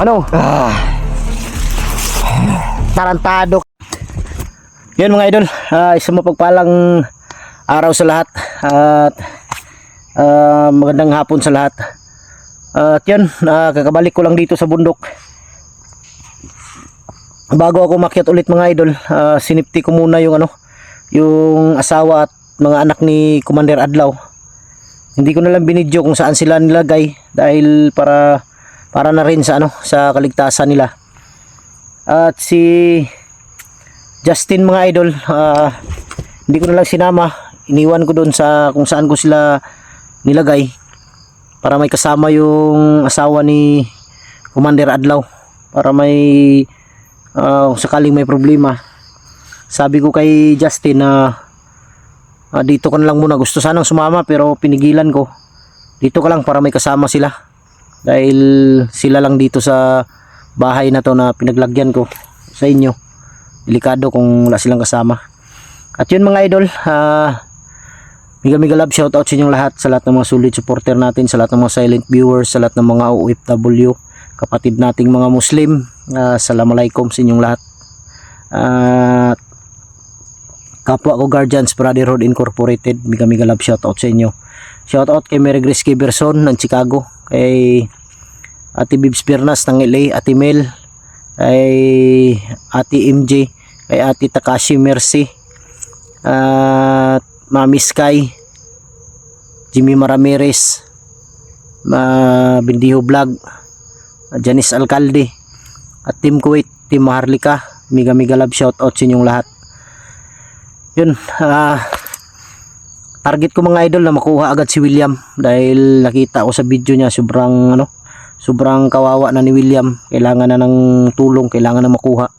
Ano? Tarantado. Yun mga idol, isang mapagpalang araw sa lahat at magandang hapon sa lahat. At yun, kakabalik ko lang dito sa bundok. Bago ako makyat ulit mga idol, sinipti ko muna yung yung asawa at mga anak ni Commander Adlaw. Hindi ko na lang binidyo kung saan sila nilagay dahil para na rin sa sa kaligtasan nila. At si Justin mga idol, hindi ko na lang sinama, iniwan ko doon sa kung saan ko sila nilagay para may kasama yung asawa ni Commander Adlaw, para may sakaling may problema. Sabi ko kay Justin na dito ka na lang muna, gusto sanang sumama pero pinigilan ko, dito ka lang para may kasama sila dahil sila lang dito sa bahay na to na pinaglagyan ko sa inyo. Delikado kung wala silang kasama. At yun mga idol, mega love shoutout sa inyong lahat, sa lahat ng mga solid supporter natin, sa lahat ng mga silent viewers, sa lahat ng mga OFW, kapatid nating mga Muslim. Assalamualaikum sa inyong lahat. Kapwa ko Guardians Brotherhood Incorporated, mega love shoutout sa inyo. Shoutout kay Mary Grace Kiberson ng Chicago, kay Ate Bibs Pernas ng LA, Ate Mel, kay Ate MJ, kay Ate Takashi Mercy, at Mami Sky, Jimmy Ramirez, Bindiho Vlog, Janice Alcalde, at Team Kuwait, Team Maharlika, mega love shoutout sa inyong lahat. Yun, target ko mga idol na makuha agad si William dahil nakita ko sa video niya sobrang kawawa na ni William. Kailangan na ng tulong, kailangan na makuha,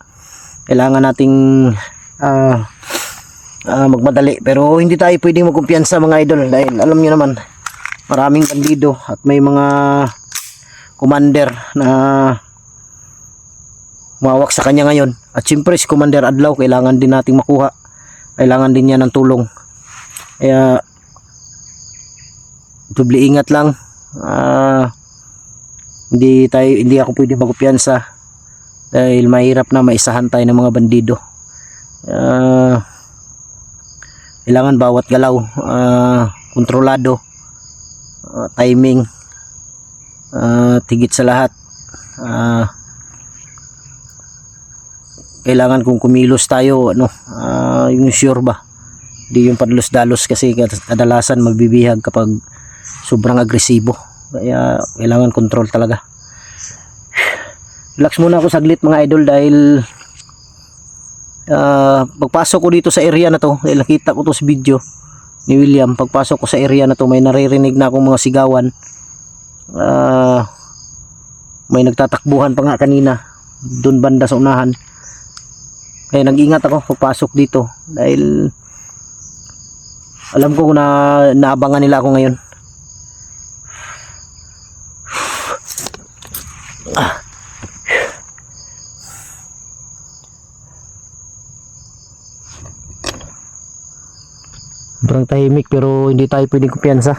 kailangan nating magmadali, pero hindi tayo pwedeng magkumpiyansa mga idol dahil alam niyo naman maraming bandido at may mga commander na mawak sa kanya ngayon. At siyempre si Commander Adlaw kailangan din nating makuha, kailangan din niya ng tulong. Kaya dubli ingat lang. Hindi ako pwede magkumpiyansa dahil mahirap na maisahan tayo ng mga bandido. Kailangan bawat galaw kontrolado, timing, tigit sa lahat. Kailangan kung kumilos tayo yung sure ba, hindi yung padlos-dalos, kasi kadalasan magbibihag kapag sobrang agresibo. Kaya kailangan control talaga. Relax muna ako saglit mga idol dahil pagpasok ko dito sa area na to, dahil nakita ko to sa video ni William, pagpasok ko sa area na to may naririnig na akong mga sigawan. May nagtatakbuhan pa nga kanina doon banda sa unahan. Kaya nag-ingat ako pagpasok dito dahil alam ko na naabangan nila ako ngayon. Sobrang tahimik pero hindi tayo pwedeng kumpiyansa.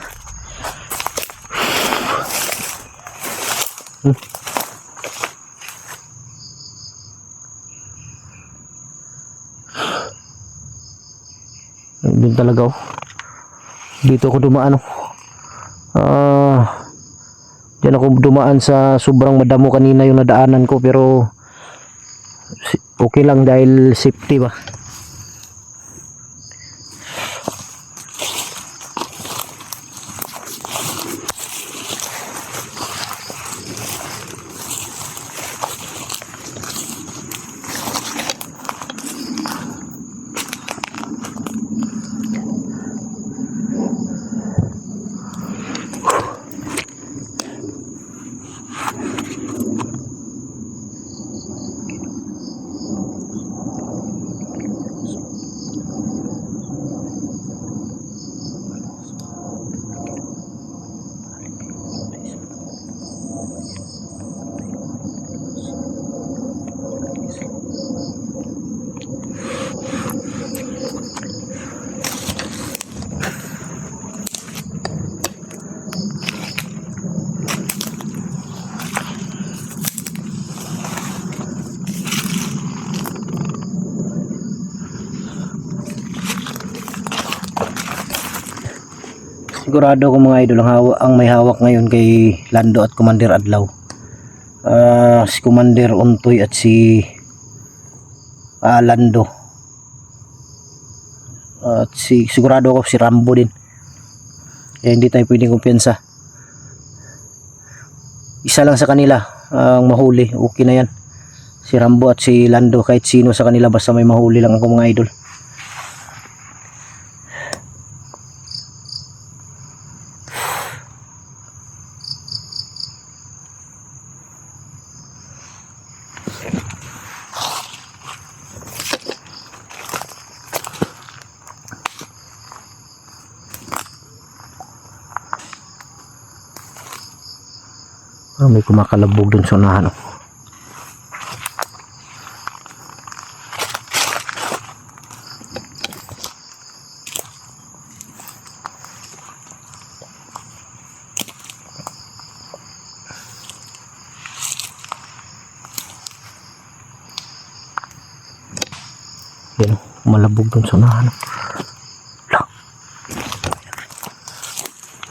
Doon talaga dito ako dumaan diyan ako dumaan sa sobrang madamo kanina yung nadaanan ko, pero okay lang dahil safety ba. sigurado ko mga idol ang may hawak ngayon kay Lando at Commander Adlaw. Si Commander Untoy at si Lando. At sigurado ko si Rambo din. Kaya hindi tayo pwedeng kumpiyansa. Isa lang sa kanila ang mahuli, okay na yan. Si Rambo at si Lando, kahit sino sa kanila basta may mahuli lang ako mga idol. May kumakalabog dun sa unahan. Yan, malabog dun sa unahan.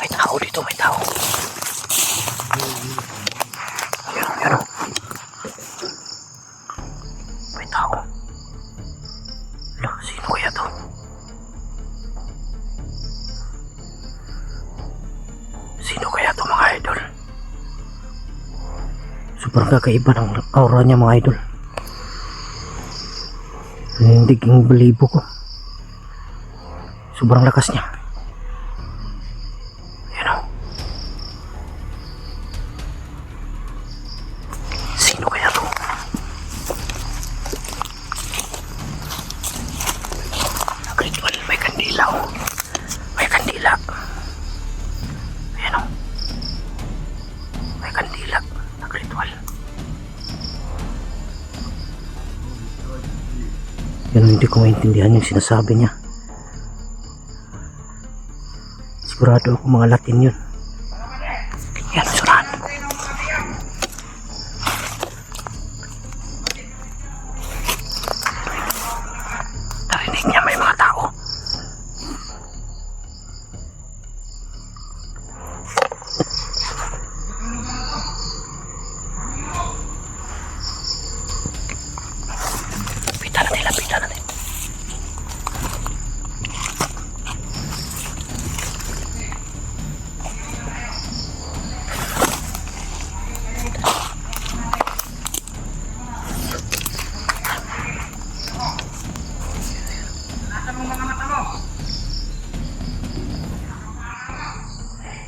May tao dito, may tao. Yan. May tao. Sino kaya to? Sino kaya to mga idol? Sobrang kakaiba ng aura niya mga idol. Nanindig yung balibo ko. Sobrang lakas niya. Yan o. Sino kaya to? Nag-ritual. May kandila o. May kandila. Ayan o. May kandila. Nag-ritual. Yan, hindi ko maintindihan yung sinasabi niya. Sigurado ako mga Latin yun. Yan, surahan. Narinig niya may mga tao. Lapitan natin.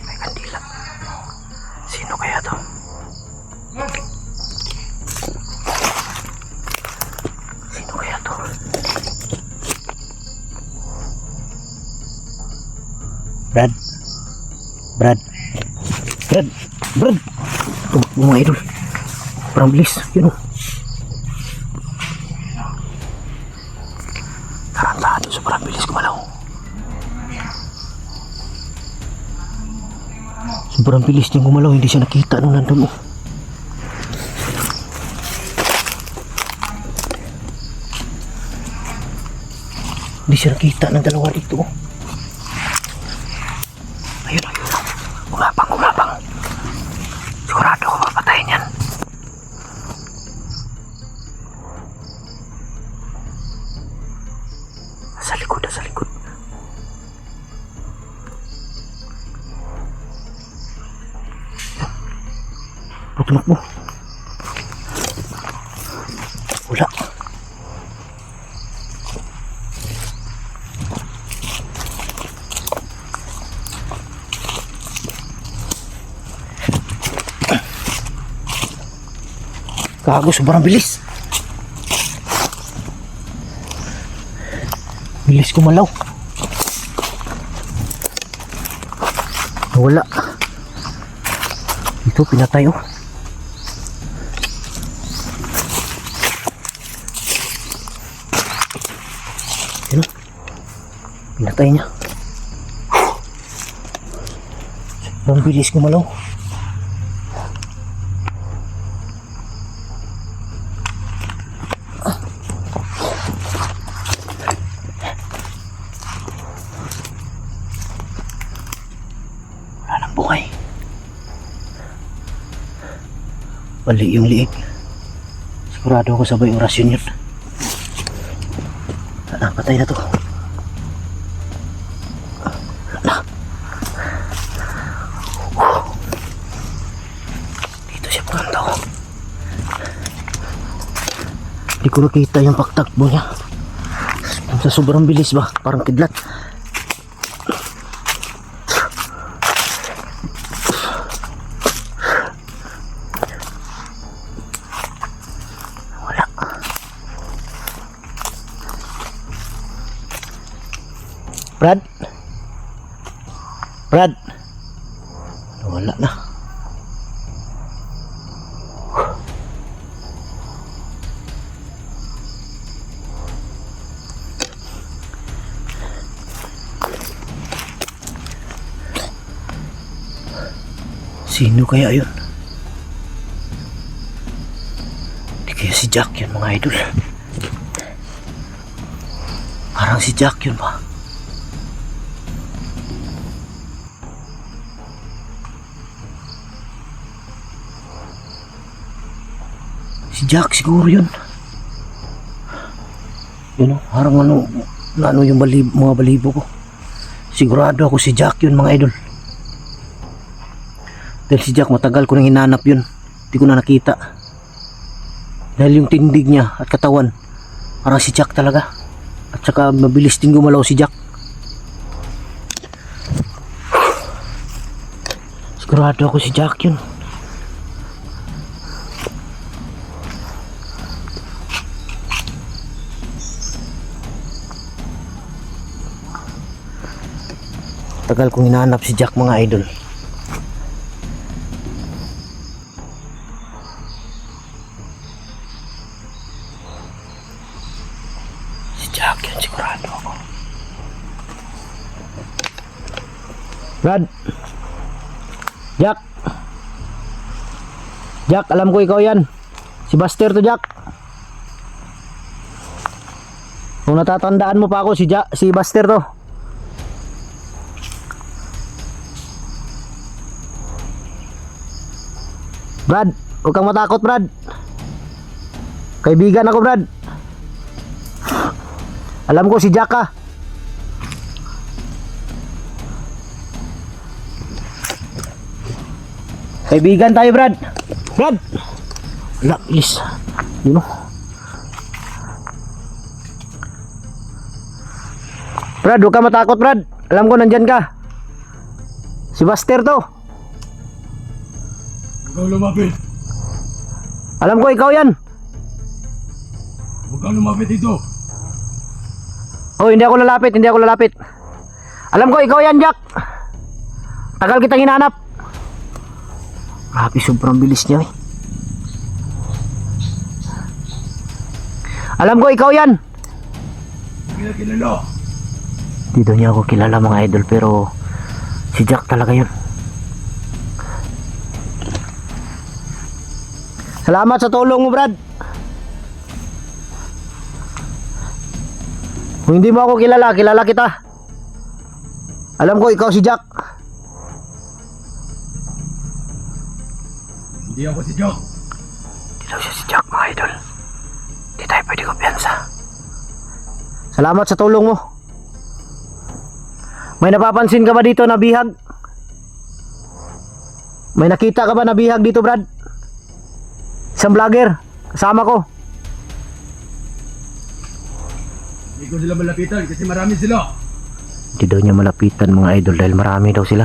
May kandila. Sino kaya to? Sino kaya to? Brad. Tumakbo mga idol. Parang bilis. Yun o. Tahan doon sa parang bilis kumalaw. Sobrang bilis niyang gumalaw. Hindi siya nakita nung nandun o. Hindi siya nakita ng dalawa dito o. Ayun. Gumapang. Sigurado ko papatayin yan. Sa likod. Tumakbo. Wala. Gago, sobrang bilis. Bilis kumalaw. Wala. Ito, pinatay oh. Yan. Pinatay niya. Sobrang bilis kumalaw. Bali yung liig. Sigurado ako sabay orasyon yun. Patay na to. Dito siya pagkanta ko. Hindi ko nakita yung pagtakbo niya. Sa sobrang bilis ba? Parang kidlat. Wala. Brad? Brad? Wala na. Sino kaya yun? Di kaya si Jack yun mga idol. Parang si Jack yun ba? Si Jack siguro yun. Yun o, parang ano yung mga balibo ko. Sigurado ako si Jack yun mga idol. Dahil si Jack matagal ko nang hinanap yun. Hindi ko na nakita. Dahil yung tindig niya at katawan, parang si Jack talaga. At saka mabilis din gumalaw si Jack. Sigurado ako si Jack yun. Tagal kong hinahanap si Jack mga idol. Si Jack yun, sigurado ako. Brad! Jack! Jack, alam ko ikaw yan. Si Buster to, Jack. Kung natatandaan mo pa ako, si Buster to. Brad, huwag kang matakot, Brad. Kaibigan ako, Brad. Alam ko si Jack ka. Kaibigan tayo, Brad. Brad! Wala, please. You know. Brad, huwag kang matakot, Brad. Alam ko nandyan ka. Si Buster to. Huwag kang lumapit. Alam ko ikaw yan. Huwag kang lumapit dito. Oh, hindi ako lalapit, hindi ako lalapit. Alam ko ikaw yan, Jack. Tagal kitang hinanap. Grabe, sobrang bilis niya eh. Alam ko ikaw yan. Hindi na kilala. Dito niya ako kilala mga idol, pero si Jack talaga yun. Salamat sa tulong mo, Brad. Kung hindi mo ako kilala, kilala kita. Alam ko ikaw si Jack. Hindi ako si Jack. Hindi daw siya si Jack mga idol. Hindi tayo pwede kumpiyansa. Salamat sa tulong mo. May napapansin ka ba dito na bihag? May nakita ka ba na bihag dito, Brad? Isang vlogger, kasama ko. Hindi ko sila malapitan kasi marami sila. Hindi daw niya malapitan mga idol dahil marami daw sila.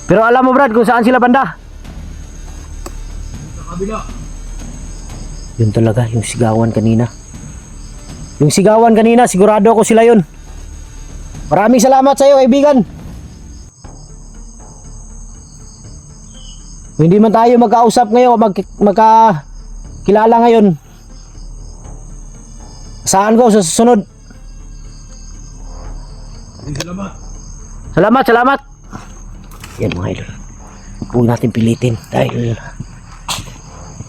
Pero alam mo, Brad, kung saan sila banda? Sa kabila. Yun talaga, yung sigawan kanina. Yung sigawan kanina, sigurado ako sila yun. Maraming salamat sa iyo, kaibigan. Kung hindi man tayo magkausap ngayon, magkakilala ngayon, saan ko sa susunod? Salamat. Salamat, salamat. Yan mga idol. Huwag natin pilitin dahil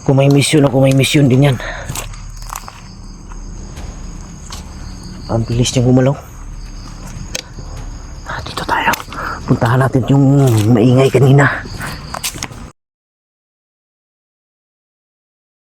kung may misyon ako, may misyon din yan. Ang bilis niyang gumalaw. Dito tayo. Puntahan natin yung maingay kanina.